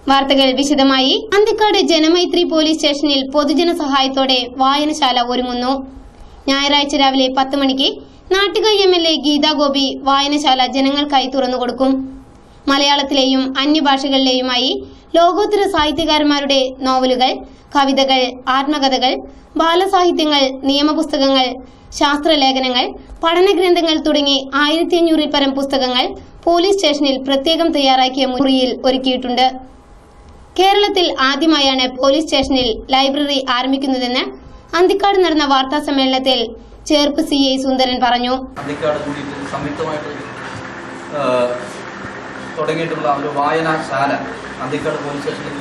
വാർത്തകൾ വിശദമായി. അന്തിക്കാട് ജനമൈത്രി പോലീസ് സ്റ്റേഷനിൽ പൊതുജന സഹായത്തോടെ വായനശാല ഒരുങ്ങുന്നു. ഞായറാഴ്ച രാവിലെ 10 മണിക്ക് നാട്ടിക MLA ഗീതാ ഗോപി വായനശാല ജനങ്ങൾക്കായി തുറന്നുകൊടുക്കും. മലയാളത്തിലെയും അന്യഭാഷകളിലെയുമായി ലോകോത്തര സാഹിത്യകാരന്മാരുടെ നോവലുകൾ, കവിതകൾ, ആത്മകഥകൾ, ബാലസാഹിത്യങ്ങൾ, നിയമപുസ്തകങ്ങൾ, ശാസ്ത്രലേഖനങ്ങൾ, പഠനഗ്രന്ഥങ്ങൾ തുടങ്ങി 1500-ൽ പരം പുസ്തകങ്ങൾ പോലീസ് സ്റ്റേഷനിൽ പ്രത്യേകം തയ്യാറാക്കിയ മുറിയിൽ ഒരുക്കിയിട്ടുണ്ട്. കേരളത്തിൽ ആദ്യമായാണ് പോലീസ് സ്റ്റേഷനിൽ ലൈബ്രറി ആരംഭിക്കുന്നതെന്ന് അന്തിക്കാട് നടന്ന വാർത്താ സമ്മേളനത്തിൽ ചേർപ്പ് CI സുന്ദരൻ പറഞ്ഞു. അന്തിക്കാട് സംയുക്തമായിട്ട് തുടങ്ങിയിട്ടുള്ള ഒരു വായനാശാല അന്തിക്കാട് പോലീസ് സ്റ്റേഷനിൽ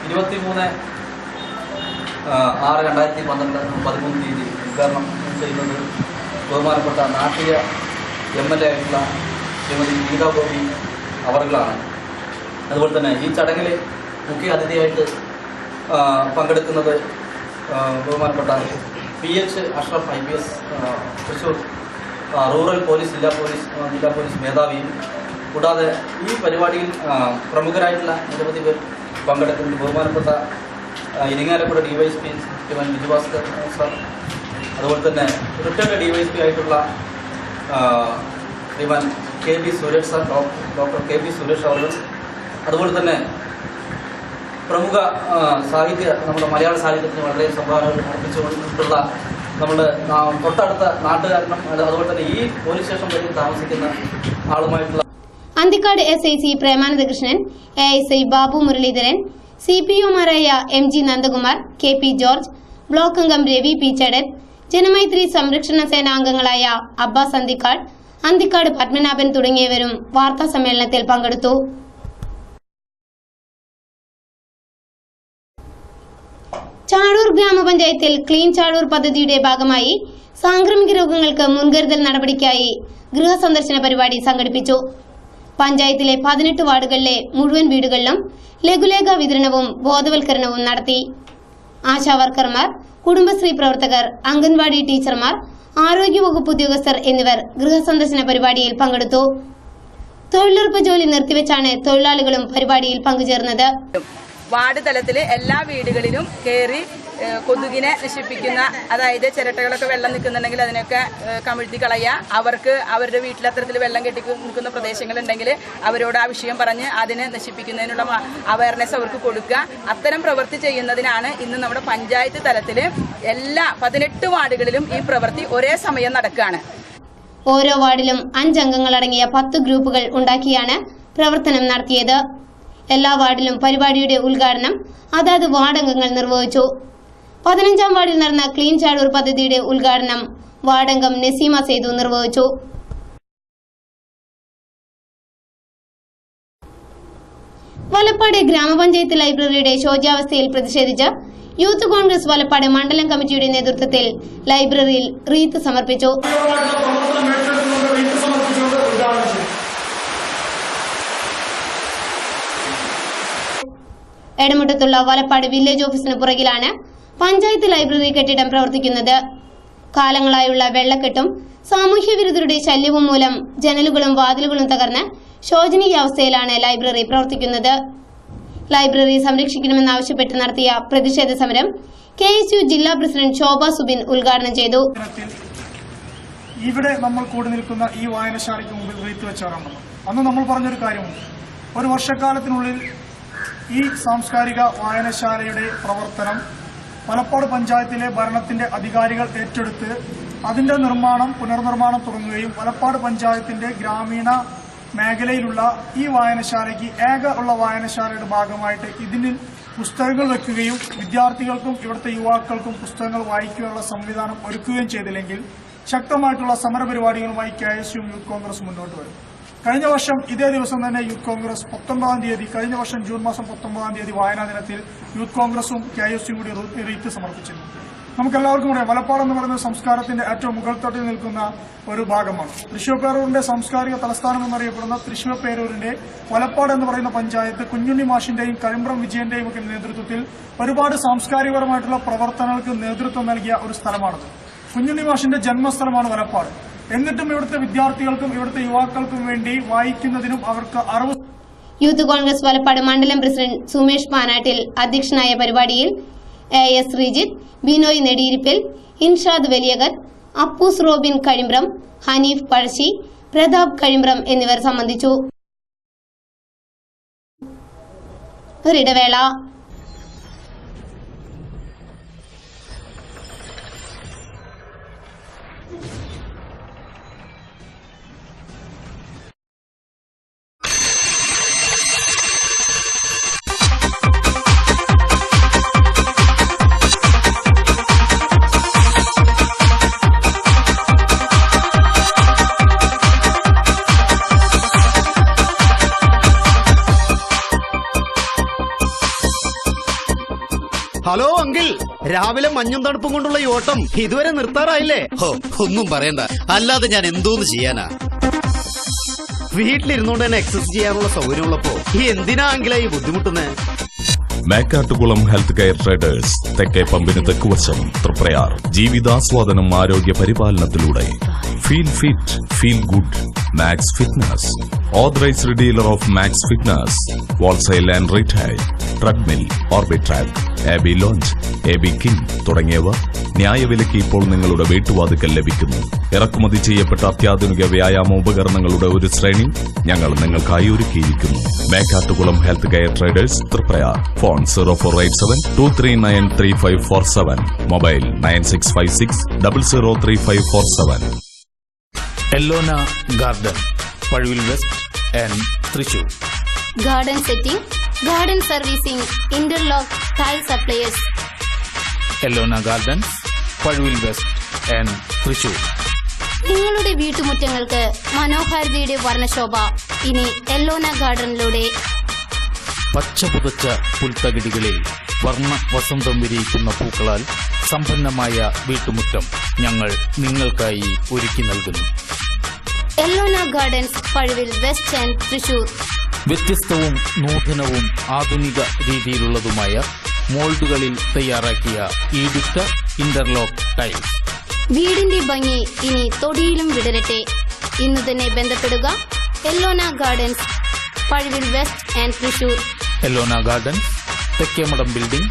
23/6/2013 തീയതി ഉദ്ഘാടനം ചെയ്യുന്നത് ബഹുമാനപ്പെട്ട നാട്ടിക MLA ആയിട്ടുള്ള ശ്രീമതി ഗീതാ ഗോപി അവർകളാണ്. അതുപോലെ തന്നെ ഈ ചടങ്ങിൽ മുഖ്യ അതിഥിയായിട്ട് പങ്കെടുക്കുന്നത് ബഹുമാനപ്പെട്ട PH Ashraf IPS Thrissur rural police ജില്ലാ പോലീസ് മേധാവിയും, കൂടാതെ ഈ പരിപാടിയിൽ പ്രമുഖരായിട്ടുള്ള നിരവധി പേർ പങ്കെടുക്കുന്നത് ബഹുമാനപ്പെട്ട ഇരിങ്ങാലക്കുട DYSP ശ്രീമാൻ വിജുഭാസ്കർ സാർ, അതുപോലെ തന്നെ റിട്ടയർഡ് DYSP ആയിട്ടുള്ള Shriman KB Suresh sir, doctor KB Suresh അവർ, അതുപോലെ തന്നെ പ്രമുഖ നമ്മുടെ മലയാള സാഹിത്യത്തിന് വളരെ സംഭാവനകൾ അർപ്പിച്ചുകൊണ്ടിട്ടുള്ള നമ്മുടെ തൊട്ടടുത്ത നാട്ടുകാരനും അതുപോലെ തന്നെ ഈ പോലീസ് സ്റ്റേഷൻ വരെ താമസിക്കുന്ന ആളുമായിട്ടുള്ള അന്തിക്കാട് SIC പ്രേമാനന്ദകൃഷ്ണൻ, ASI ബാബു മുരളീധരൻ, CPOമാരായ MG Nandakumar, KP George, block അംഗം രവി P ചടൻ, ജനമൈത്രി സംരക്ഷണ സേന അംഗങ്ങളായ അബ്ബാസ് അന്തിക്കാട് പത്മനാഭൻ തുടങ്ങിയവരും വാർത്താ സമ്മേളനത്തിൽ പങ്കെടുത്തു. ചാഴൂർ ഗ്രാമപഞ്ചായത്തിൽ ക്ലീൻ ചാഴൂർ പദ്ധതിയുടെ ഭാഗമായി സാംക്രമിക രോഗങ്ങൾക്ക് മുൻകരുതൽ നടപടിക്കായി ഗൃഹസന്ദർശന പരിപാടി സംഘടിപ്പിച്ചു. പഞ്ചായത്തിലെ 18 വാർഡുകളിലെ മുഴുവൻ വീടുകളിലും ലഘുലേഖ വിതരണവും ബോധവൽക്കരണവും നടത്തി. ആശാവർക്കർമാർ, കുടുംബശ്രീ പ്രവർത്തകർ, അംഗൻവാടി ടീച്ചർമാർ, ആരോഗ്യവകുപ്പ് ഉദ്യോഗസ്ഥർ എന്നിവർ ഗൃഹസന്ദർശന പരിപാടിയിൽ പങ്കെടുത്തു. തൊഴിലുറപ്പ് ജോലി നിർത്തിവെച്ചാണ് തൊഴിലാളികളും പരിപാടിയിൽ പങ്കുചേർന്നത്. വാർഡ് തലത്തിൽ എല്ലാ വീടുകളിലും കയറി കൊതുകിനെ നശിപ്പിക്കുന്ന, അതായത് ചിരട്ടകളൊക്കെ വെള്ളം നിൽക്കുന്നുണ്ടെങ്കിൽ അതിനൊക്കെ കമിഴ്ത്തി കളയുക, അവർക്ക് അവരുടെ വീട്ടിൽ അത്തരത്തിൽ വെള്ളം കെട്ടി നിൽക്കുന്ന പ്രദേശങ്ങളുണ്ടെങ്കിൽ അവരോട് ആ വിഷയം പറഞ്ഞ് അതിനെ നശിപ്പിക്കുന്നതിനുള്ള അവയർനെസ് അവർക്ക് കൊടുക്കുക. അത്തരം പ്രവൃത്തി ചെയ്യുന്നതിനാണ് ഇന്ന് നമ്മുടെ പഞ്ചായത്ത് തലത്തിൽ എല്ലാ 18 വാർഡുകളിലും ഈ പ്രവൃത്തി ഒരേ സമയം നടക്കുകയാണ്. ഓരോ വാർഡിലും 5 അംഗങ്ങളടങ്ങിയ 10 ഗ്രൂപ്പുകൾ ഉണ്ടാക്കിയാണ് പ്രവർത്തനം നടത്തിയത്. എല്ലാ വാർഡിലും പരിപാടിയുടെ ഉദ്ഘാടനം അതാത് വാർഡംഗങ്ങൾ നിർവഹിച്ചു. 15ാം വാർഡിൽ നടന്ന ക്ലീൻ ചാഴൂർ പദ്ധതിയുടെ ഉദ്ഘാടനം വാർഡംഗം നസീമ സേതു നിർവഹിച്ചു. വലപ്പാട് ഗ്രാമപഞ്ചായത്ത് ലൈബ്രറിയുടെ ശോച്യാവസ്ഥയിൽ പ്രതിഷേധിച്ച് യൂത്ത് കോൺഗ്രസ് വലപ്പാട് മണ്ഡലം കമ്മിറ്റിയുടെ നേതൃത്വത്തിൽ ലൈബ്രറിയിൽ റീത്ത് സമർപ്പിച്ചു. എടമുട്ടത്തുള്ള വലപ്പാട് വില്ലേജ് ഓഫീസിന് പുറകിലാണ് പഞ്ചായത്ത് ലൈബ്രറി കെട്ടിടം പ്രവർത്തിക്കുന്നത്. കാലങ്ങളായുള്ള വെള്ളക്കെട്ടും സാമൂഹ്യ വിരുദ്ധരുടെ ശല്യവും മൂലം ജനലുകളും വാതിലുകളും തകർന്ന് ശോചനീയാവസ്ഥയിലാണ് ലൈബ്രറി പ്രവർത്തിക്കുന്നത്. ലൈബ്രറി സംരക്ഷിക്കണമെന്നാവശ്യപ്പെട്ട് നടത്തിയ പ്രതിഷേധ സമരം KSU ജില്ലാ പ്രസിഡന്റ് ശോഭ സുബിൻ ഉദ്ഘാടനം ചെയ്തു. ഇവിടെ നമ്മൾ കൂടി നിൽക്കുന്ന ഈ വായനശാലയ്ക്ക് മുമ്പിൽ റീത്ത് വെച്ചാണ് അന്ന് നമ്മൾ പറഞ്ഞൊരു കാര്യമുണ്ട്. ഒരു വർഷക്കാലത്തിനുള്ളിൽ ഈ സാംസ്കാരിക വായനശാലയുടെ പ്രവർത്തനം വലപ്പാട് പഞ്ചായത്തിലെ ഭരണത്തിന്റെ അധികാരികൾ ഏറ്റെടുത്ത് അതിന്റെ പുനർനിർമ്മാണം തുടങ്ങുകയും വലപ്പാട് പഞ്ചായത്തിന്റെ ഗ്രാമീണ മേഖലയിലുള്ള ഈ വായനശാലയ്ക്ക് ഉള്ള വായനശാലയുടെ ഭാഗമായിട്ട് ഇതിന് പുസ്തകങ്ങൾ വെക്കുകയും വിദ്യാർത്ഥികൾക്കും ഇവിടുത്തെ യുവാക്കൾക്കും പുസ്തകങ്ങൾ വായിക്കാനുള്ള സംവിധാനം ഒരുക്കുകയും ചെയ്തില്ലെങ്കിൽ ശക്തമായിട്ടുള്ള സമരപരിപാടികളുമായി KSU യൂത്ത് കോൺഗ്രസ് മുന്നോട്ട് വരും. കഴിഞ്ഞ വർഷം ഇതേ ദിവസം തന്നെ യൂത്ത് കോൺഗ്രസ് 19-ാം തീയതി, കഴിഞ്ഞ വർഷം ജൂൺ മാസം 19-ാം തീയതി വായനാ ദിനത്തിൽ യൂത്ത് കോൺഗ്രസും KSUം കൂടി റീത്ത് സമർപ്പിച്ചിരുന്നു. നമുക്കെല്ലാവർക്കും അറിയാം, വലപ്പാട് എന്ന് പറയുന്നത് സംസ്കാരത്തിന്റെ ഏറ്റവും മുകൾത്തട്ടിൽ നിൽക്കുന്ന ഒരു ഭാഗമാണ്. തൃശ്ശൂർ പേരൂരിന്റെ സാംസ്കാരിക തലസ്ഥാനം എന്നറിയപ്പെടുന്ന തൃശ്ശൂർ പേരൂരിന്റെ വലപ്പാട് എന്ന് പറയുന്ന പഞ്ചായത്ത് കുഞ്ഞുണ്ണി മാഷിന്റെയും കരിമ്പ്രം വിജയന്റെയും ഒക്കെ നേതൃത്വത്തിൽ ഒരുപാട് സാംസ്കാരികപരമായിട്ടുള്ള പ്രവർത്തനങ്ങൾക്ക് നേതൃത്വം നൽകിയ ഒരു സ്ഥലമാണത്. കുഞ്ഞുണ്ണി മാഷിന്റെ ജന്മസ്ഥലമാണ് വലപ്പാട്. എന്നിട്ടും ഇവിടുത്തെ വിദ്യാർത്ഥികൾക്കും ഇവിടുത്തെ യുവാക്കൾക്കും വേണ്ടി വായിക്കുന്നതിനും അവർക്ക് അറിവ് യൂത്ത് കോൺഗ്രസ് വലപ്പാട് മണ്ഡലം പ്രസിഡന്റ് സുമേഷ് പാനാട്ടിൽ അധ്യക്ഷനായ പരിപാടിയിൽ AS ശ്രീജിത്ത്, ബിനോയ് നെടിയിരിപ്പിൽ, ഇൻഷാദ് വലിയകർ, അപ്പൂസ് റോബിൻ കഴിമ്പ്രം, ഹനീഫ് പഴശ്ശി, പ്രതാപ് കഴിമ്പ്രം എന്നിവർ സംബന്ധിച്ചു. ഒരിടവേള. ഹലോ അങ്കിൾ, രാവിലെ മഞ്ഞും തണുപ്പും കൊണ്ടുള്ള ഈ ഓട്ടം ഇതുവരെ നിർത്താറായില്ലേ? ഒന്നും പറയണ്ട, അല്ലാതെ ഞാൻ എന്തോന്ന് ചെയ്യാനാ? വീട്ടിലിരുന്നോണ്ട് തന്നെ എക്സസൈസ് ചെയ്യാനുള്ള സൗകര്യമുള്ളപ്പോ എന്തിനാ അങ്കിളെ ഈ ബുദ്ധിമുട്ടുന്നേ? മേക്കാട്ടുകുളം ഹെൽത്ത് കെയർ ട്രേഡേഴ്സ്, തെക്കേ പമ്പിന് തെക്കുവശം, തൃപ്രയാർ. ജീവിതാസ്വാദനം ആരോഗ്യ പരിപാലനത്തിലൂടെ. Feel fit, feel good. Max fitness, authorised dealer of max fitness, wholesale and retail. Treadmill, orbitrek, AB lounge, AB king തുടങ്ങിയവ ന്യായവിലയ്ക്ക് ഇപ്പോൾ നിങ്ങളുടെ വീട്ടുവാതിക്കൽ ലഭിക്കുന്നു. ഇറക്കുമതി ചെയ്യപ്പെട്ട അത്യാധുനിക വ്യായാമ ഉപകരണങ്ങളുടെ ഒരു ശ്രേണി ഞങ്ങൾ നിങ്ങൾക്കായി ഒരുക്കിയിരിക്കുന്നു. Mekkattukulam health care traders, Triprayar. Phone 0487239347, mobile 9656003547. Ellona garden, Pazhuvil west and Thrissur. Garden setting, garden servicing, interlock, tile suppliers. Ellona gardens, Pazhuvil west and Thrissur. നിങ്ങളുടെ വീട്ടുമുറ്റങ്ങൾക്ക് മനോഹാരിതയുടെ വർണ്ണശോഭ ഇനി എല്ലോന ഗാർഡനിലൂടെ. പച്ച പുതച്ച പുൽത്തകിടികളിൽ വർണ്ണ വസന്തം വിരിയിക്കുന്ന പൂക്കളാൽ സമ്പന്നമായ വീട്ടുമുറ്റം ഞങ്ങൾ നിങ്ങൾക്കായി ഒരുക്കി നൽകുന്നു. Ellona gardens, Pazhuvil west and Thrissur. വ്യത്യസ്തവും നൂതനവും ആധുനിക രീതിയിലുള്ളതുമായ മോൾഡുകളിൽ തയ്യാറാക്കിയ ഈടുറ്റ ഇന്റർലോക്ക് ടൈൽസ്. വീടിന്റെ ഭംഗി ഇനി തൊടിയിലും വിടരട്ടെ. ഇന്ന് തന്നെ ബന്ധപ്പെടുക. Ellona gardens, Pazhuvil west and Thrissur. Ellona gardens, Thekkemadom building,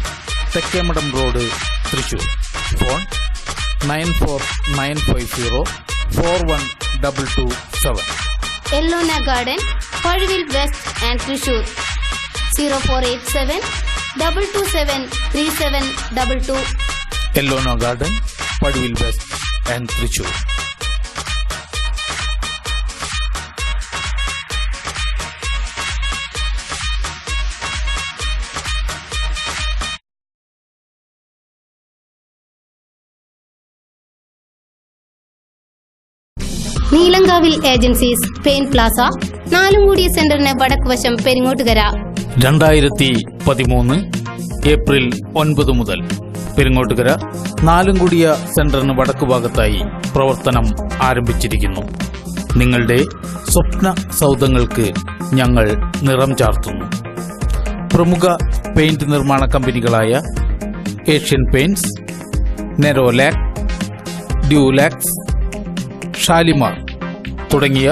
Thekkemadom road, Thrissur. Phone 9495041227. Ellona garden, Pazhuvil west and Thrissur. 0487227372. Ellona garden, Pazhuvil west and Thrissur. Neelankavil agencies, pain plaza, നാലുംകൂടിയ സെന്ററിന് വടക്കുവശം, പെരിങ്ങോട്ടുകര. 2013 ഏപ്രിൽ 9 മുതൽ പെരിങ്ങോട്ടുകര നാലുംകൂടിയ സെന്ററിന് വടക്കുഭാഗത്തായി പ്രവർത്തനം ആരംഭിച്ചിരിക്കുന്നു. നിങ്ങളുടെ സ്വപ്ന സൗധങ്ങൾക്ക് ഞങ്ങൾ നിറം ചാർത്തുന്നു. പ്രമുഖ പെയിന്റ് നിർമ്മാണ കമ്പനികളായ ഏഷ്യൻ പെയിന്റ്സ്, നെരോലാക്, ഡ്യൂലാക്സ്, ഷാലിമാർ തുടങ്ങിയ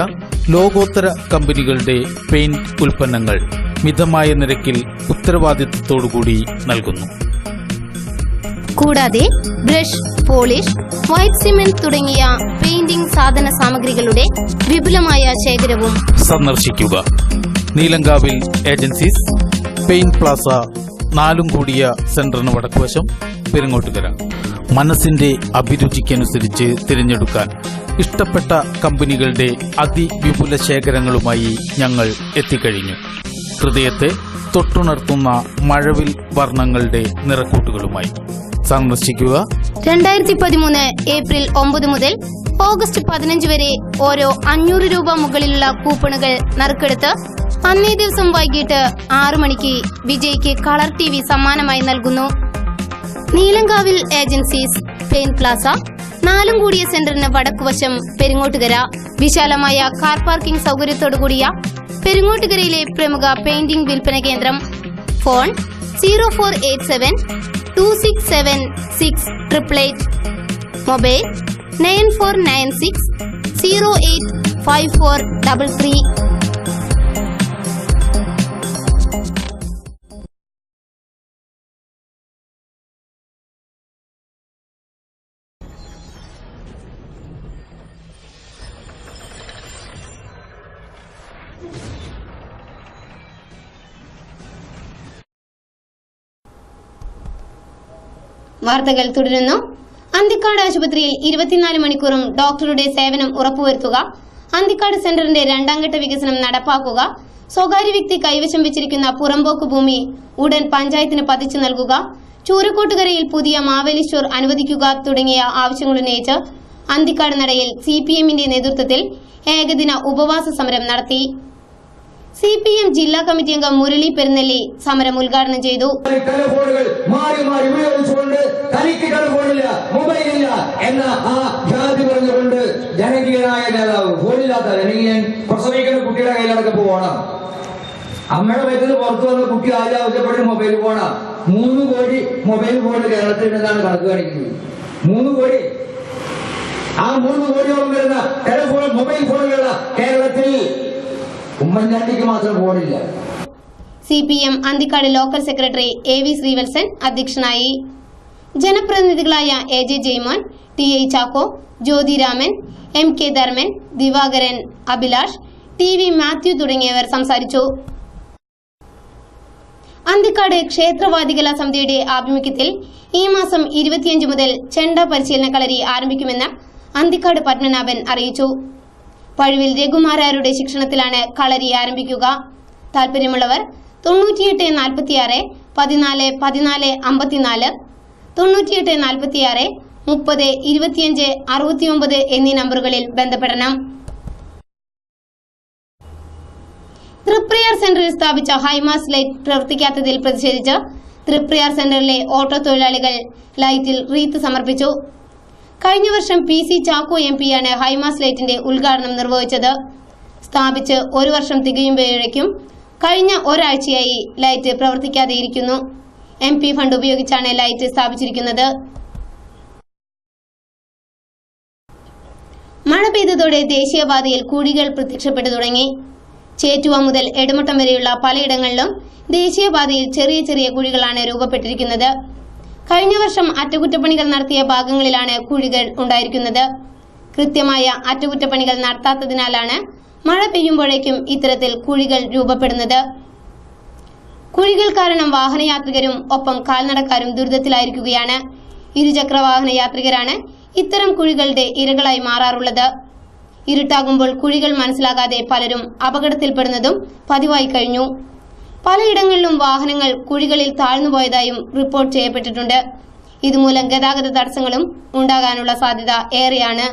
ലോകോത്തര കമ്പനികളുടെ പെയിന്റ് ഉൽപ്പന്നങ്ങൾ മിതമായ നിരക്കിൽ ഉത്തരവാദിത്തത്തോടുകൂടി നൽകുന്നു. കൂടാതെ ബ്രഷ്, പോളിഷ്, വൈറ്റ് സിമെന്റ് തുടങ്ങിയ പെയിന്റിംഗ് സാധന സാമഗ്രികളുടെ വിപുലമായ ശേഖരവും. സന്ദർശിക്കുക. നീലങ്കാവിൽ ഏജൻസീസ്, പെയിൻ പ്ലാസ, നാലുംകൂടിയ സെന്ററിന് വടക്കുവശം, പെരിങ്ങോട്ടുകര. മനസ്സിന്റെ അഭിരുചിക്കനുസരിച്ച് തിരഞ്ഞെടുക്കാൻ ഇഷ്ടപ്പെട്ട കമ്പനികളുടെ അതിവിപുല ശേഖരങ്ങളുമായി ഞങ്ങൾ എത്തിക്കഴിഞ്ഞു. ഹൃദയത്തെ തൊട്ടുണർത്തുന്ന മഴവിൽ വർണ്ണങ്ങളുടെ നിറക്കൂട്ടുകളുമായി സന്ദർശിക്കുക. 2013 ഏപ്രിൽ 9 മുതൽ ഓഗസ്റ്റ് 15 വരെ ഓരോ 500 രൂപ മുകളിലുള്ള കൂപ്പണുകൾ നറുക്കെടുത്ത് അന്നേ ദിവസം വൈകിട്ട് 6 മണിക്ക് വിജയ്ക്ക് കളർ TV സമ്മാനമായി നൽകുന്നു. നീലങ്കാവിൽ ഏജൻസീസ്, പെയിൻ പ്ലാസ, നാലുംകൂടിയ സെന്ററിന് വടക്കുവശം, പെരിങ്ങോട്ടുകര. വിശാലമായ കാർ പാർക്കിംഗ് സൗകര്യത്തോടുകൂടിയ പെരിങ്ങോട്ടുകരയിലെ പ്രമുഖ പെയിന്റിംഗ് വിൽപ്പന കേന്ദ്രം. ഫോൺ 0487267688. മൊബൈൽ 9496085433. വാർത്തകൾ തുടരുന്നു. അന്തിക്കാട് ആശുപത്രിയിൽ 24 മണിക്കൂറും ഡോക്ടറുടെ സേവനം ഉറപ്പുവരുത്തുക, അന്തിക്കാട് സെന്ററിന്റെ 2ാം ഘട്ട വികസനം നടപ്പാക്കുക, സ്വകാര്യ വ്യക്തി കൈവശം വെച്ചിരിക്കുന്ന പുറമ്പോക്ക് ഭൂമി ഉടൻ പഞ്ചായത്തിന് പതിച്ചു നൽകുക, ചൂരക്കോട്ടുകരയിൽ പുതിയ മാവേലി സ്റ്റോർ അനുവദിക്കുക തുടങ്ങിയ ആവശ്യങ്ങളുന്നയിച്ച് അന്തിക്കാട് നടയിൽ CPM-ന്റെ നേതൃത്വത്തിൽ ഏകദിന ഉപവാസ സമരം നടത്തി. CPM ജില്ലാ കമ്മിറ്റി അംഗം മുരളി പെരുന്നെല്ലി സമരം ഉദ്ഘാടനം ചെയ്തു. ടെലിഫോണുകൾ മാറി മാറി ഉപയോഗിച്ചുകൊണ്ട് തനിക്ക് ടെലിഫോണില്ല, മൊബൈലില്ല എന്ന ആ ജാതി പറഞ്ഞുകൊണ്ട് ജനകീയനായ നേതാവ്, ഫോണില്ലാത്ത ജനകീയൻ പ്രസവിക്കുന്ന കുട്ടിയുടെ കയ്യിലടക്കം പോകണം. അമ്മയുടെ വയറ്റിന് പുറത്തു വന്ന കുട്ടി ആദ്യം ആവശ്യപ്പെട്ട് മൊബൈൽ ഫോണാ. 3 കോടി മൊബൈൽ ഫോൺ കേരളത്തിൽ നിന്നാണ് കണക്ക് കാണിക്കുന്നത്. 3 കോടി. ആ 3 കോടിയോളം വരുന്ന ടെലിഫോൺ മൊബൈൽ ഫോണുകളുള്ള കേരളത്തിൽ ഉമ്മൻചാണ്ടിക്ക് മാത്രം ഫോണില്ല. CPM Anthikad local secretary AV Sreevalsan അധ്യക്ഷനായി. ജനപ്രതിനിധികളായ AJ Jaimon, TI Chacko, Jyothiraman, MK Dharman, Divakaran, Abhilash, TV Mathew തുടങ്ങിയവർ സംസാരിച്ചു. അന്തിക്കാട് ക്ഷേത്രവാദികല സമിതിയുടെ ആഭിമുഖ്യത്തിൽ ഈ മാസം 25 മുതൽ ചെണ്ട പരിശീലന കളരി ആരംഭിക്കുമെന്ന് അന്തിക്കാട് പത്മനാഭൻ അറിയിച്ചു. പഴുവിൽ രഘുമാരാരുടെ ശിക്ഷണത്തിലാണ് കളരി ആരംഭിക്കുക. താൽപര്യമുള്ളവർ 9846 14 14 54, 9846 30 25 69 എന്നീ നമ്പറുകളിൽ ബന്ധപ്പെടണം. തൃപ്രയാർ സെന്ററിൽ സ്ഥാപിച്ച ഹൈമാസ് ലൈറ്റ് പ്രവർത്തിക്കാത്തതിൽ പ്രതിഷേധിച്ച് തൃപ്രയാർ സെന്ററിലെ ഓട്ടോ തൊഴിലാളികൾ ലൈറ്റിൽ റീത്ത് സമർപ്പിച്ചു. കഴിഞ്ഞ വർഷം PC ചാക്കോ MP-യാണ് ഹൈമാസ് ലൈറ്റിന്റെ ഉദ്ഘാടനം നിർവഹിച്ചത്. സ്ഥാപിച്ച് 1 വർഷം തികയുമ്പോഴേക്കും കഴിഞ്ഞ ഒരാഴ്ചയായി ലൈറ്റ് പ്രവർത്തിക്കാതെയിരിക്കുന്നു. MP ഫണ്ട് ഉപയോഗിച്ചാണ് ലൈറ്റ് സ്ഥാപിച്ചിരിക്കുന്നത്. മഴ പെയ്തതോടെ ദേശീയപാതയിൽ കുഴികൾ പ്രത്യക്ഷപ്പെട്ടു തുടങ്ങി. ചേറ്റുവ മുതൽ എടമുട്ടം വരെയുള്ള പലയിടങ്ങളിലും ദേശീയപാതയിൽ ചെറിയ ചെറിയ കുഴികളാണ് രൂപപ്പെട്ടിരിക്കുന്നത്. കഴിഞ്ഞ വർഷം അറ്റകുറ്റപ്പണികൾ നടത്തിയ ഭാഗങ്ങളിലാണ് കുഴികൾ ഉണ്ടായിരിക്കുന്നത്. കൃത്യമായ അറ്റകുറ്റപ്പണികൾ നടത്താത്തതിനാലാണ് മഴ പെയ്യുമ്പോഴേക്കും ഇത്തരത്തിൽ കുഴികൾ രൂപപ്പെടുന്നത്. കുഴികൾ കാരണം വാഹനയാത്രികരും ഒപ്പം കാൽനടക്കാരും ദുരിതത്തിലായിരിക്കുകയാണ്. ഇരുചക്ര വാഹന യാത്രികരാണ് ഇത്തരം കുഴികളുടെ ഇരകളായി മാറാറുള്ളത്. ഇരുട്ടാകുമ്പോൾ കുഴികൾ മനസ്സിലാകാതെ പലരും അപകടത്തിൽപ്പെടുന്നതും പതിവായി കഴിഞ്ഞു. പലയിടങ്ങളിലും വാഹനങ്ങൾ കുഴികളിൽ താഴ്ന്നുപോയതായും റിപ്പോർട്ട് ചെയ്യപ്പെട്ടിട്ടുണ്ട്. ഇതുമൂലം ഗതാഗത തടസ്സങ്ങളും ഉണ്ടാകാനുള്ള സാധ്യത ഏറെയാണ്.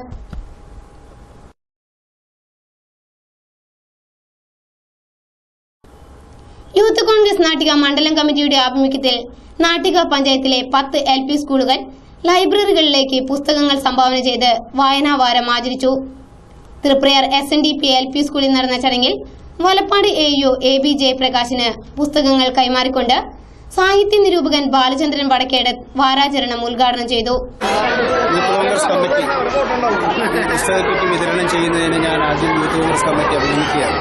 യൂത്ത് കോൺഗ്രസ് നാട്ടിക മണ്ഡലം കമ്മിറ്റിയുടെ ആഭിമുഖ്യത്തിൽ നാട്ടിക പഞ്ചായത്തിലെ 10 LP സ്കൂളുകൾ ലൈബ്രറികളിലേക്ക് പുസ്തകങ്ങൾ സംഭാവന ചെയ്ത് വായനാവാരം ആചരിച്ചു. തൃപ്രയാർ SNDP LP സ്കൂളിൽ നടന്ന ചടങ്ങിൽ വലപ്പാട് AU AB ജയപ്രകാശിന് പുസ്തകങ്ങൾ കൈമാറിക്കൊണ്ട് സാഹിത്യ നിരൂപകൻ ബാലചന്ദ്രൻ വടക്കേട് വാരാചരണം ഉദ്ഘാടനം ചെയ്തു. യൂത്ത് കോൺഗ്രസ് കമ്മിറ്റി പുസ്തകക്കിറ്റ് വിതരണം ചെയ്യുന്നതിന് ഞാൻ ആദ്യം യൂത്ത് കോൺഗ്രസ് കമ്മിറ്റി അഭിനന്ദിക്കുകയാണ്.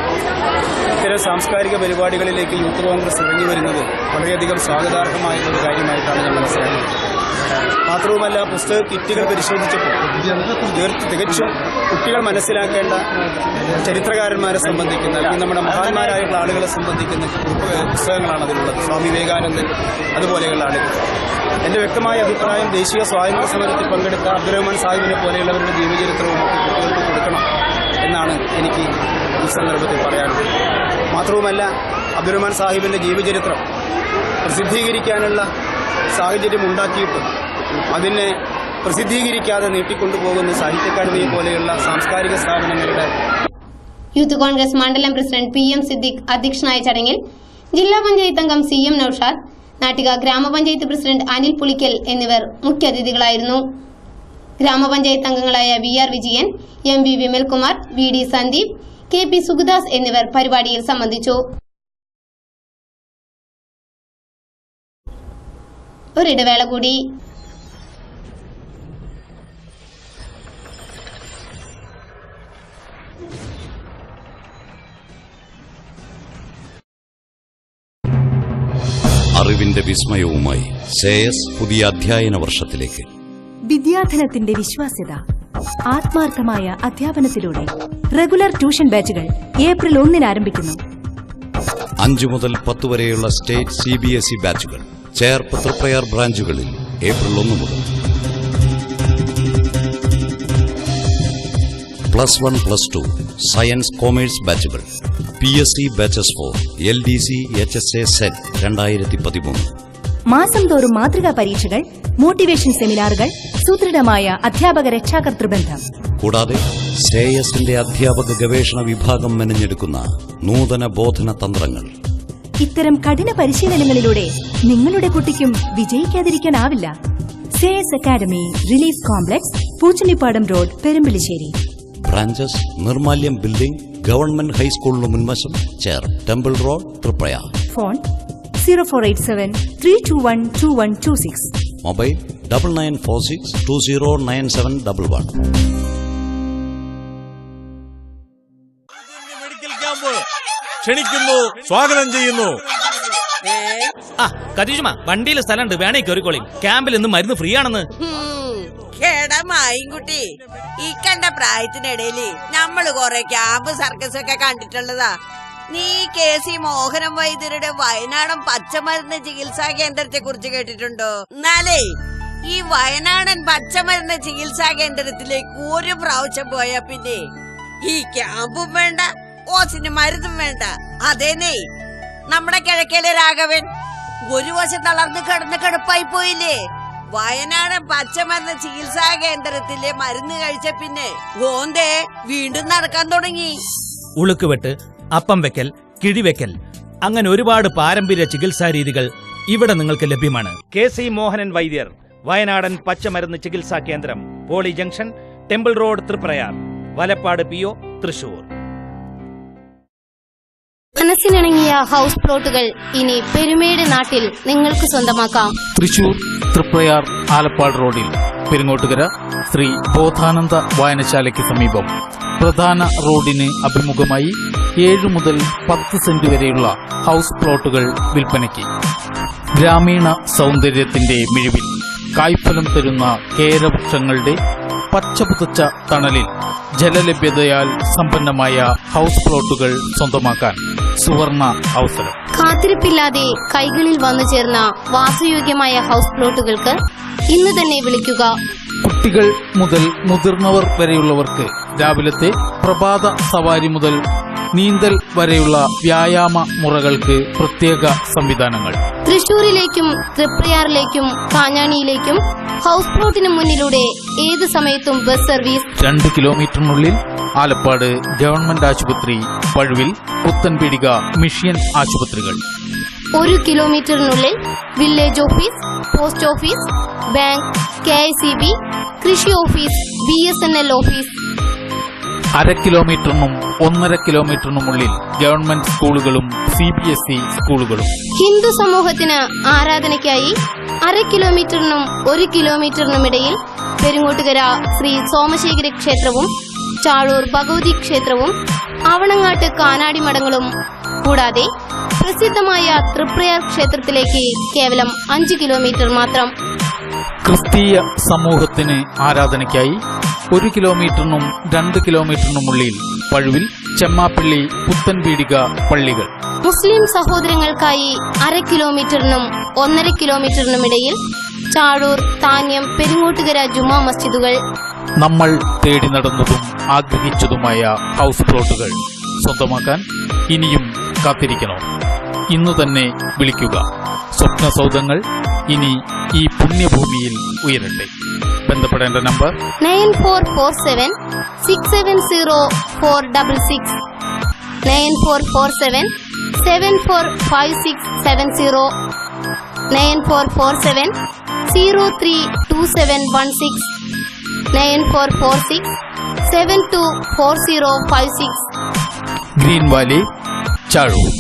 ഇത്തരം സാംസ്കാരിക പരിപാടികളിലേക്ക് യൂത്ത് കോൺഗ്രസ് ഇറങ്ങി വരുന്നത് വളരെയധികം സ്വാഗതാർഹമായിട്ടുള്ള കാര്യമായിട്ടാണ് ഞാൻ മനസ്സിലാക്കുന്നത്. മാത്രവുമല്ല, പുസ്തക കിറ്റുകൾ പരിശോധിച്ചപ്പോൾ തികച്ചും കുട്ടികൾ മനസ്സിലാക്കേണ്ട ചരിത്രകാരന്മാരെ സംബന്ധിക്കുന്ന അല്ലെങ്കിൽ നമ്മുടെ മഹാന്മാരായിട്ടുള്ള ആളുകളെ സംബന്ധിക്കുന്ന പുസ്തകങ്ങളാണ് അതിലുള്ളത്. സ്വാമി വിവേകാനന്ദൻ അതുപോലെയുള്ള ആളുകൾ. എൻ്റെ വ്യക്തമായ അഭിപ്രായം, ദേശീയ സ്വാതന്ത്ര്യ സമരത്തിൽ പങ്കെടുത്ത അബ്ദുറഹ്മാൻ സാഹിബിനെ പോലെയുള്ളവരുടെ ജീവചരിത്രവും ഒക്കെ കുട്ടികൾക്ക് കൊടുക്കണം എന്നാണ് എനിക്ക് ഈ സന്ദർഭത്തിൽ പറയാനുള്ളത്. മാത്രവുമല്ല, അബ്ദുറഹ്മാൻ സാഹിബിൻ്റെ ജീവചരിത്രം പ്രസിദ്ധീകരിക്കാനുള്ള സാഹചര്യം ഉണ്ടാക്കിയിട്ടും അതിനെ പ്രസിദ്ധീകരിക്കാതെ നീട്ടിക്കൊണ്ടുപോകുന്ന സാഹിത്യ അക്കാദമി പോലെയുള്ള സാംസ്കാരിക സ്ഥാപനങ്ങളുടെ. യൂത്ത് കോൺഗ്രസ് മണ്ഡലം പ്രസിഡന്റ് PM സിദ്ദിഖ് അധ്യക്ഷനായ ചടങ്ങിൽ ജില്ലാ പഞ്ചായത്ത് അംഗം CM നൌഷാദ്, നാട്ടിക ഗ്രാമപഞ്ചായത്ത് പ്രസിഡന്റ് അനിൽ പുളിക്കൽ എന്നിവർ മുഖ്യാതിഥികളായിരുന്നു. ഗ്രാമപഞ്ചായത്ത് അംഗങ്ങളായ VR Vijayan, MV Vimalkumar, VD Sandeep, KP Sugadas എന്നിവർ പരിപാടിയിൽ സംബന്ധിച്ചു. ഒരിടവേള കൂടി. അറിവിന്റെ വിസ്മയവുമായി ശ്രേയസ് പുതിയ അധ്യയന വർഷത്തിലേക്ക്. വിദ്യാധനത്തിന്റെ വിശ്വാസ്യത, ആത്മാർത്ഥമായ അധ്യാപനത്തിലൂടെ റെഗുലർ ട്യൂഷൻ ബാച്ചുകൾ ഏപ്രിൽ 1 ആരംഭിക്കുന്നു. 5 മുതൽ 10 വരെയുള്ള സ്റ്റേറ്റ് CBSE ബാച്ചുകൾ ചേർപ്പ് തൃപ്രയാർ ബ്രാഞ്ചുകളിൽ ഏപ്രിൽ 1 മുതൽ. +1, +2 സയൻസ് കോമേഴ്സ് ബാച്ചുകൾ. PSC batches for LDC HSA set 2013. മാസം തോറും മാതൃകാ പരീക്ഷകൾ, മോട്ടിവേഷൻ സെമിനാറുകൾ, സുദൃഢമായ അധ്യാപക രക്ഷാകർതൃബന്ധം. കൂടാതെ ശ്രേയസിന്റെ അധ്യാപക ഗവേഷണ വിഭാഗം മെനഞ്ഞെടുക്കുന്ന നൂതന ബോധന തന്ത്രങ്ങൾ. ഇത്തരം കഠിന പരിശീലനങ്ങളിലൂടെ നിങ്ങളുടെ കുട്ടിക്കും വിജയിക്കാതിരിക്കാനാവില്ല. Shreyas academy, relief complex, Poochanippadam road, Perumpilissery. Branches Nirmalyam building, government ഹൈസ്കൂളിന് മുൻവശം, Cher, temple road, Triprayar. Phone 0487-321-2126. Mobile 9946209711. Medical camp ക്ഷണിക്കുന്നു, സ്വാഗതം ചെയ്യുന്നു. കതീഷുമ, വണ്ടിയിൽ സ്ഥലമുണ്ട്, വേണേ കയറിക്കോളി. ക്യാമ്പിൽ ഇന്ന് മരുന്ന് ഫ്രീ ആണെന്ന്. കേടമായിൻകുട്ടി, ഈ കണ്ട പ്രായത്തിനിടയില് നമ്മള് കൊറേ ക്യാമ്പ് സർക്കസ് ഒക്കെ കണ്ടിട്ടുള്ളതാ. നീ KC മോഹനം വൈദ്യരുടെ വയനാടൻ പച്ചമരുന്ന് ചികിത്സാ കേന്ദ്രത്തെ കുറിച്ച് കേട്ടിട്ടുണ്ടോ? എന്നാലേ ഈ വയനാടൻ പച്ചമരുന്ന് ചികിത്സാ കേന്ദ്രത്തിലേക്ക് ഒരു പ്രാവശ്യം പോയാ പിന്നെ ഈ ക്യാമ്പും വേണ്ട, ഓസിന് മരുന്നും വേണ്ട. അതേനേ, നമ്മുടെ കിഴക്കേലെ രാഘവൻ ഒരു വശം തളർന്ന് കിടപ്പായി പോയില്ലേ? വയനാടൻ പച്ചമരുന്ന് ചികിത്സാ കേന്ദ്രത്തിലെ മരുന്ന് കഴിച്ച പിന്നെ ഓന്തേ വീണ്ടും നടക്കാൻ തുടങ്ങി. ഉളുക്കുവെട്ട്, അപ്പം വെക്കൽ, കിഴിവെക്കൽ, അങ്ങനെ ഒരുപാട് പാരമ്പര്യ ചികിത്സാ രീതികൾ ഇവിടെ നിങ്ങൾക്ക് ലഭ്യമാണ്. KC മോഹനൻ വൈദ്യർ, വയനാടൻ പച്ചമരുന്ന് ചികിത്സാ കേന്ദ്രം, poly junction, temple road, Triprayar, Valappad PO, Thrissur. മനസ്സിനിണങ്ങിയ ഹൗസ് പ്ലോട്ടുകൾ ഇനി പെരുമേട് നാട്ടിൽ നിങ്ങൾക്ക് സ്വന്തമാക്കാം. തൃശൂർ തൃപ്രയാർ ആലപ്പാട് റോഡിൽ പെരുങ്ങോട്ടുകര ശ്രീ ബോധാനന്ദ വായനശാലയ്ക്ക് സമീപം പ്രധാന റോഡിന് അഭിമുഖമായി 7 മുതൽ 10 സെന്റ് വരെയുള്ള ഹൗസ് പ്ലോട്ടുകൾ വിൽപ്പനയ്ക്ക്. ഗ്രാമീണ സൗന്ദര്യത്തിന്റെ മിഴിവിൽ കായ്ഫലം തരുന്ന കേരവൃക്ഷങ്ങളുടെ പച്ചപുതച്ച തണലിൽ ജലലഭ്യതയാൽ സമ്പന്നമായ ഹൗസ് പ്ലോട്ടുകൾ സ്വന്തമാക്കാൻ സുവർണ അവസരം. കാത്തിരിപ്പില്ലാതെ കൈകളിൽ വന്നു ചേർന്ന വാസയോഗ്യമായ ഹൗസ് പ്ലോട്ടുകൾക്ക് ഇന്ന് തന്നെ വിളിക്കുക. കുട്ടികൾ മുതൽ മുതിർന്നവർ വരെയുള്ളവർക്ക് രാവിലത്തെ പ്രഭാത സവാരി മുതൽ നീന്തൽ വരെയുള്ള വ്യായാമ മുറകൾക്ക് പ്രത്യേക സംവിധാനങ്ങൾ. തൃശൂരിലേക്കും തൃപ്രയാറിലേക്കും കാഞ്ഞാണിയിലേക്കും ഹൗസ് പ്ലോട്ടിന് മുന്നിലൂടെ ഏത് സമയത്തും ബസ് സർവീസ്. 2 കിലോമീറ്ററിനുള്ളിൽ ആലപ്പാട് ഗവൺമെന്റ് ആശുപത്രി, പഴുവിൽ പുത്തൻപീടിക മിഷ്യൻ ആശുപത്രികൾ. 1 കിലോമീറ്ററിനുള്ളിൽ village office, post office, bank, KICB, കൃഷി ഓഫീസ്, BSNL ഓഫീസ്. 1/2 കിലോമീറ്ററിനും 1.5 കിലോമീറ്ററിനുമുള്ളിൽ ഗവൺമെന്റ് സ്കൂളുകളും CBSE സ്കൂളുകളും. ഹിന്ദു സമൂഹത്തിന് ആരാധനയ്ക്കായി 1/2 കിലോമീറ്ററിനും 1 കിലോമീറ്ററിനുമിടയിൽ പെരുങ്ങോട്ടുകര ശ്രീ സോമശേഖര ക്ഷേത്രവും ചാഴൂർ ഭഗവതി ക്ഷേത്രവും ആവണങ്ങാട്ട് കാനാടി മഠങ്ങളും കൂടാതെ പ്രസിദ്ധമായ തൃപ്രയാർ ക്ഷേത്രത്തിലേക്ക് കേവലം 5 കിലോമീറ്റർ മാത്രം. ക്രിസ്തീയ സമൂഹത്തിന് ആരാധനയ്ക്കായി 1 കിലോമീറ്ററിനും 2 കിലോമീറ്ററിനുമുള്ളിൽ പഴുവിൽ ചെമ്മാപ്പള്ളി പുത്തൻപീടിക പള്ളികൾ. മുസ്ലിം സഹോദരങ്ങൾക്കായി 1/2 കിലോമീറ്ററിനും 1.5 കിലോമീറ്ററിനുമിടയിൽ ചാഴൂർ, താന്യം, പെരുങ്ങോട്ടുകര ജുമാ മസ്ജിദുകൾ. നമ്മൾ തേടി നടന്നതും ആഗ്രഹിച്ചതുമായ ഹൗസ് പ്ലോട്ടുകൾ സ്വന്തമാക്കാൻ ഇനിയും കാത്തിരിക്കണോ? ഇന്നു തന്നെ വിളിക്കുക. സ്വപ്ന സൗധങ്ങൾ ഇനി ഈ പുണ്യഭൂമിയിൽ ഉയരട്ടെ. ബന്ധപ്പെടേണ്ട നമ്പർ 9447 670 466, 9447 745670, 9447 032716, 9446 724056. Green Valley, Chazhur.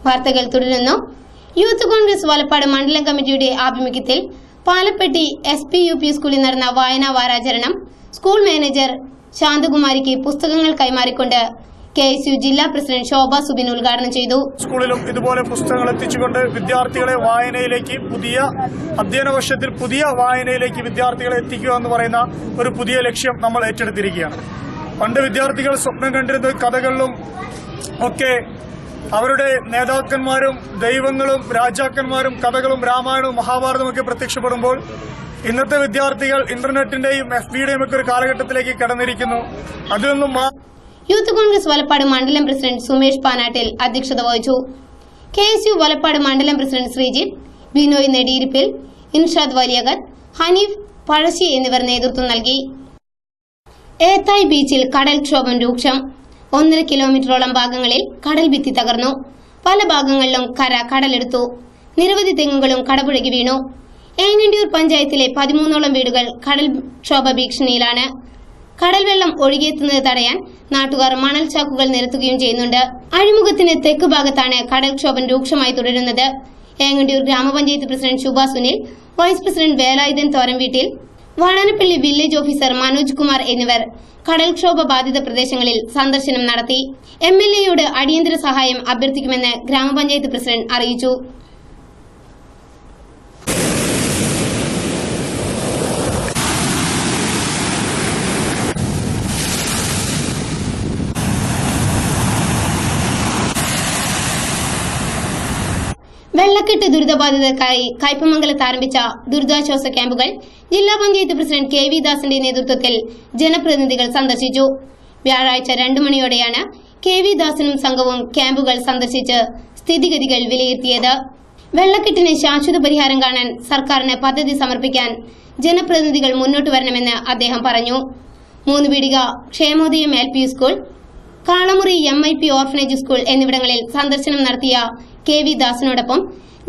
വാർത്തകൾ തുടരുന്നു. യൂത്ത് കോൺഗ്രസ് വലപ്പാട് മണ്ഡലം കമ്മിറ്റിയുടെ ആഭിമുഖ്യത്തിൽ പാലപ്പെട്ടി SP UP സ്കൂളിൽ നടന്ന വായനാ വാരാചരണം സ്കൂൾ മാനേജർ ശാന്തകുമാരിക്ക് പുസ്തകങ്ങൾ കൈമാറിക്കൊണ്ട് KSU ജില്ലാ പ്രസിഡന്റ് ശോഭ സുബിൻ ഉദ്ഘാടനം ചെയ്തു. സ്കൂളിലും ഇതുപോലെ പുസ്തകങ്ങൾ എത്തിച്ചുകൊണ്ട് വിദ്യാർത്ഥികളെ വായനയിലേക്ക് അധ്യയന വർഷത്തിൽ പുതിയ വായനയിലേക്ക് വിദ്യാർത്ഥികളെ എത്തിക്കുക എന്ന് പറയുന്ന ഒരു പുതിയ ലക്ഷ്യം നമ്മൾ ഏറ്റെടുത്തിരിക്കുകയാണ്. പണ്ട് വിദ്യാർത്ഥികൾ സ്വപ്നം കണ്ടിരുന്നത് കഥകളിലും ഒക്കെ അവരുടെ നേതാക്കന്മാരും ദൈവങ്ങളും രാജാക്കന്മാരും കഥകളും രാമായണവും മഹാഭാരതവും ഒക്കെ പ്രത്യക്ഷപ്പെടുമ്പോൾ ഇന്നത്തെ വിദ്യാർത്ഥികൾ ഇന്റർനെറ്റിന്റെയും FBയുടെയും ഒക്കെ ഒരു കാലഘട്ടത്തിലേക്ക് കടന്നിരിക്കുന്നു. അതിലൊന്നും യൂത്ത് കോൺഗ്രസ് വലപ്പാട് മണ്ഡലം പ്രസിഡന്റ് സുമേഷ് പാനാട്ടിൽ അധ്യക്ഷത വഹിച്ചു. KSU വലപ്പാട് മണ്ഡലം പ്രസിഡന്റ് ശ്രീജിത്ത്, ബിനോയ് നെടിയിരിപ്പിൽ, ഇൻഷാദ് വലിയകത്ത്, ഹനീഫ് പഴശ്ശി എന്നിവർ നേതൃത്വം നൽകി. ഏത്തായ് ബീച്ചിൽ കടൽക്ഷോഭം രൂക്ഷം. 1.5 കിലോമീറ്ററോളം ഭാഗങ്ങളിൽ കടൽ ഭിത്തി തകർന്നു. പല ഭാഗങ്ങളിലും കര കടലെടുത്തു. നിരവധി തെങ്ങുകളും കടപുഴകി വീണു. ഏങ്ങണ്ടിയൂർ പഞ്ചായത്തിലെ 13ഓളം വീടുകൾ കടൽക്ഷോഭ ഭീഷണിയിലാണ്. കടൽ വെള്ളം ഒഴുകിയെത്തുന്നത് തടയാൻ നാട്ടുകാർ മണൽ ചാക്കുകൾ നിരത്തുകയും ചെയ്യുന്നുണ്ട്. അഴിമുഖത്തിന് തെക്ക് ഭാഗത്താണ് കടൽക്ഷോഭം രൂക്ഷമായി തുടരുന്നത്. ഏങ്ങണ്ടിയൂർ ഗ്രാമപഞ്ചായത്ത് president Shubha Sunil, vice president Velayudhan Thoramveettil, Vadanappally village officer Manoj Kumar എന്നിവർ കടൽക്ഷോഭ ബാധിത പ്രദേശങ്ങളിൽ സന്ദർശനം നടത്തി. MLAയോട് അടിയന്തര സഹായം അഭ്യർത്ഥിക്കുമെന്ന് ഗ്രാമപഞ്ചായത്ത് പ്രസിഡന്റ് അറിയിച്ചു. വെള്ളക്കെട്ട് ദുരിതബാധിതർക്കായി കയ്പമംഗലത്ത് ആരംഭിച്ച ദുരിതാശ്വാസ ക്യാമ്പുകൾ ജില്ലാ പഞ്ചായത്ത് പ്രസിഡന്റ് KV ദാസിന്റെ നേതൃത്വത്തിൽ ജനപ്രതിനിധികൾ സന്ദർശിച്ചു. വ്യാഴാഴ്ച 2 മണിയോടെയാണ് KV ദാസിനും സംഘവും ക്യാമ്പുകൾ സന്ദർശിച്ച് സ്ഥിതിഗതികൾ വിലയിരുത്തിയത്. വെള്ളക്കെട്ടിന് ശാശ്വത പരിഹാരം കാണാൻ സർക്കാരിന് പദ്ധതി സമർപ്പിക്കാൻ ജനപ്രതിനിധികൾ മുന്നോട്ട് വരണമെന്ന് അദ്ദേഹം പറഞ്ഞു. 3 Peedika Kshemodayam LP school, Kalamuri MIP orphanage school എന്നിവിടങ്ങളിൽ സന്ദർശനം നടത്തിയ KV ദാസിനോടൊപ്പം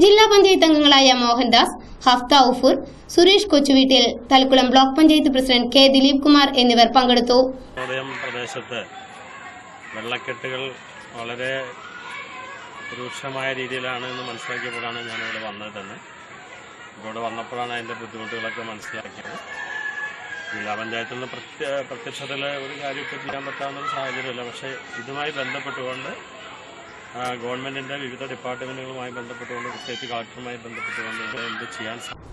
ജില്ലാ പഞ്ചായത്ത് അംഗങ്ങളായ Mohandas, Hafta Ufoor, Suresh Kochuveettil, Thalakkulam block panchayat president K Dileep Kumar എന്നിവർ പങ്കെടുത്തു. പ്രദേശത്ത് വെള്ളക്കെട്ടുകൾ വളരെ രൂക്ഷമായ രീതിയിലാണ് എന്ന് മനസ്സിലാക്കിയപ്പോഴാണ് ഞാനിവിടെ വന്നത് തന്നെ. ഇവിടെ വന്നപ്പോഴാണ് അതിൻ്റെ ബുദ്ധിമുട്ടുകളൊക്കെ മനസ്സിലാക്കിയത്. ജില്ലാ പഞ്ചായത്തിൽ നിന്ന് പ്രത്യക്ഷത്തിൽ ഒരു കാര്യമൊക്കെ ചെയ്യാൻ പറ്റാവുന്ന ഒരു സാഹചര്യമല്ല. പക്ഷേ ഇതുമായി ബന്ധപ്പെട്ടുകൊണ്ട് ഗവൺമെന്റിന്റെ വിവിധ ഡിപ്പാർട്ട്മെന്റുകളുമായി ബന്ധപ്പെട്ടുകൊണ്ട് സ്റ്റേറ്റ് കളക്ടറുമായി ബന്ധപ്പെട്ടുകൊണ്ട് എന്ത് ചെയ്യാൻ സാധിക്കും.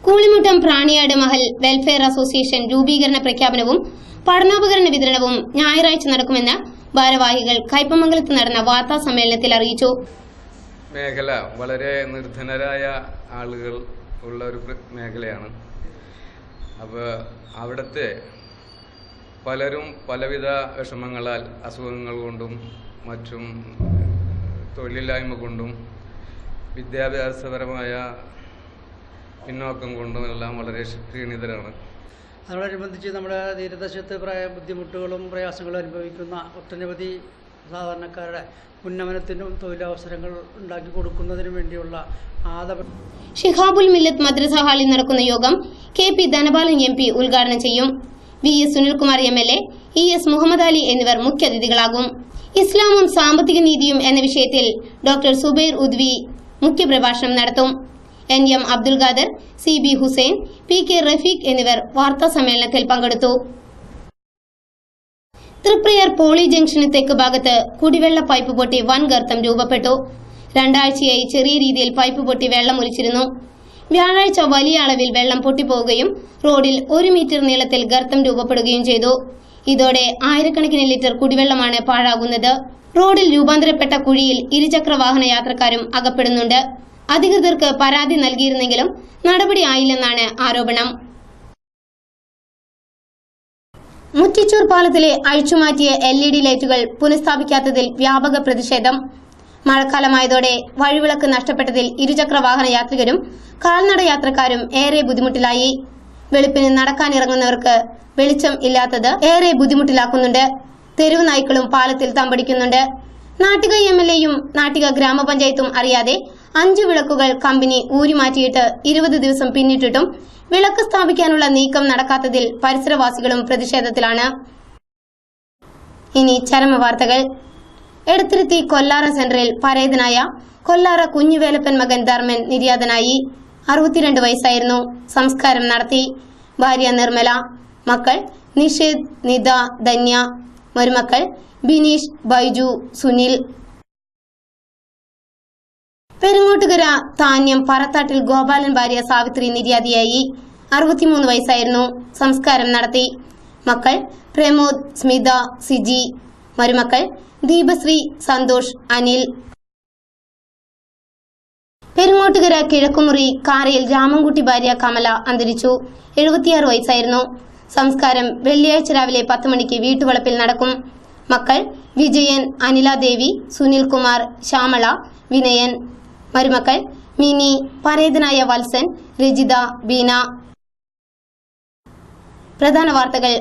കൂളിമുട്ടം പ്രാണിയാട് മഹൽ വെൽഫെയർ അസോസിയേഷൻ രൂപീകരണ പ്രഖ്യാപനവും പഠനോപകരണ വിതരണവും ഞായറാഴ്ച നടക്കുമെന്ന് ഭാരവാഹികൾ കയ്പമംഗലത്ത് നടന്ന വാർത്താ സമ്മേളനത്തിൽ അറിയിച്ചു. മേഖല വളരെ നിർധനരായ ആളുകൾ ഉള്ള ഒരു മേഖലയാണ്. അപ്പോൾ അവിടുത്തെ പലരും പലവിധ വിഷമങ്ങളാൽ അസുഖങ്ങൾ കൊണ്ടും മറ്റും തൊഴിലില്ലായ്മ കൊണ്ടും വിദ്യാഭ്യാസപരമായ പിന്നോക്കം കൊണ്ടും എല്ലാം വളരെ ക്ഷീണിതരാണ്. അതോടനുബന്ധിച്ച് നമ്മുടെ തീരദേശത്ത് ബുദ്ധിമുട്ടുകളും പ്രയാസങ്ങളും അനുഭവിക്കുന്ന ഒട്ടനവധി സാധാരണക്കാരുടെ ഉന്നമനത്തിനും തൊഴിലവസരങ്ങൾ ഉണ്ടാക്കി കൊടുക്കുന്നതിനും വേണ്ടിയുള്ള ഷിഹാബുൽ മില്ലത്ത് മദ്രസ ഹാളിൽ നടക്കുന്ന യോഗം KP ധനപാലൻ MP ഉദ്ഘാടനം ചെയ്യും. VS Sunilkumar MLA, ES Muhammad Ali എന്നിവർ മുഖ്യാതിഥികളാകും. ഇസ്ലാമും സാമ്പത്തിക നീതിയും എന്ന വിഷയത്തിൽ ഡോക്ടർ സുബൈർ ഉദ്വി മുഖ്യപ്രഭാഷണം നടത്തും. NM Abdul Khader, CB Hussain, PK Rafeeq എന്നിവർ വാർത്താ സമ്മേളനത്തിൽ പങ്കെടുത്തു. തൃപ്രയാർ പോളി ജംഗ്ഷന് തെക്ക് ഭാഗത്ത് കുടിവെള്ള പൈപ്പ് പൊട്ടി വൻ ഗർത്തം രൂപപ്പെട്ടു. 2 ആഴ്ചയായി ചെറിയ രീതിയിൽ പൈപ്പ് പൊട്ടി വെള്ളം ഒലിച്ചിരുന്നു. വ്യാഴാഴ്ച വലിയ അളവിൽ വെള്ളം പൊട്ടിപ്പോവുകയും റോഡിൽ 1 മീറ്റർ നീളത്തിൽ ഗർത്തം രൂപപ്പെടുകയും ചെയ്തു. ഇതോടെ ആയിരക്കണക്കിന് ലിറ്റർ കുടിവെള്ളമാണ് പാഴാകുന്നത്. റോഡിൽ രൂപാന്തരപ്പെട്ട കുഴിയിൽ ഇരുചക്ര വാഹന യാത്രക്കാരും അകപ്പെടുന്നുണ്ട്. അധികൃതർക്ക് പരാതി നൽകിയിരുന്നെങ്കിലും നടപടി ആയില്ലെന്നാണ് ആരോപണം. മുറ്റിച്ചൂർ പാലത്തിലെ അഴിച്ചുമാറ്റിയ LED ലൈറ്റുകൾ പുനഃസ്ഥാപിക്കാത്തതിൽ വ്യാപക പ്രതിഷേധം. മഴക്കാലമായതോടെ വഴിവിളക്ക് നഷ്ടപ്പെട്ടതിൽ ഇരുചക്ര വാഹന യാത്രികരും കാൽനട യാത്രക്കാരും ഏറെ ബുദ്ധിമുട്ടിലായി. വെളുപ്പിന് നടക്കാനിറങ്ങുന്നവർക്ക് വെളിച്ചം ഇല്ലാത്തത് ഏറെ ബുദ്ധിമുട്ടിലാക്കുന്നുണ്ട്. തെരുവ് നായ്ക്കളും പാലത്തിൽ തമ്പടിക്കുന്നുണ്ട്. നാട്ടിക MLAയും നാട്ടിക ഗ്രാമപഞ്ചായത്തും അറിയാതെ 5 വിളക്കുകൾ കമ്പനി ഊരിമാറ്റിയിട്ട് 20 ദിവസം പിന്നിട്ടിട്ടും വിളക്ക് സ്ഥാപിക്കാനുള്ള നീക്കം നടക്കാത്തതിൽ പരിസരവാസികളും പ്രതിഷേധത്തിലാണ്. ഇനി ചരമ വാർത്തകൾ. എടത്തിരുത്തി കൊല്ലാറ സെന്ററിൽ പരേതനായ കൊല്ലാറ കുഞ്ഞുവേലപ്പൻ മകൻ ധർമ്മൻ നിര്യാതനായി. 62 വയസ്സായിരുന്നു. സംസ്കാരം നടത്തി. ഭാര്യ നിർമ്മല, മക്കൾ നിഷിദ്, നിത, ധന്യ. മരുമക്കൾ ബിനീഷ്, ബൈജു, സുനിൽ. പെരുങ്ങോട്ടുകര താന്യം പറത്താട്ടിൽ ഗോപാലൻ ഭാര്യ സാവിത്രി നിര്യാതിയായി. 63 വയസ്സായിരുന്നു. സംസ്കാരം നടത്തി. മക്കൾ പ്രമോദ്, സ്മിത, സിജി. മരുമക്കൾ ദീപശ്രീ, സന്തോഷ്, അനിൽ. പെരുങ്ങോട്ടുകര കിഴക്കുമുറി കാരയിൽ രാമൻകുട്ടി ഭാര്യ കമല അന്തരിച്ചു. 76 വയസ്സായിരുന്നു. സംസ്കാരം വെള്ളിയാഴ്ച രാവിലെ 10 മണിക്ക് വീട്ടുവളപ്പിൽ നടക്കും. മക്കൾ വിജയൻ, അനിലാദേവി, സുനിൽകുമാർ, ശ്യാമള, വിനയൻ. മരുമക്കൾ മിനി, പരേതനായ വത്സൻ, രജിത, ബീന. പ്രധാന വാർത്തകൾ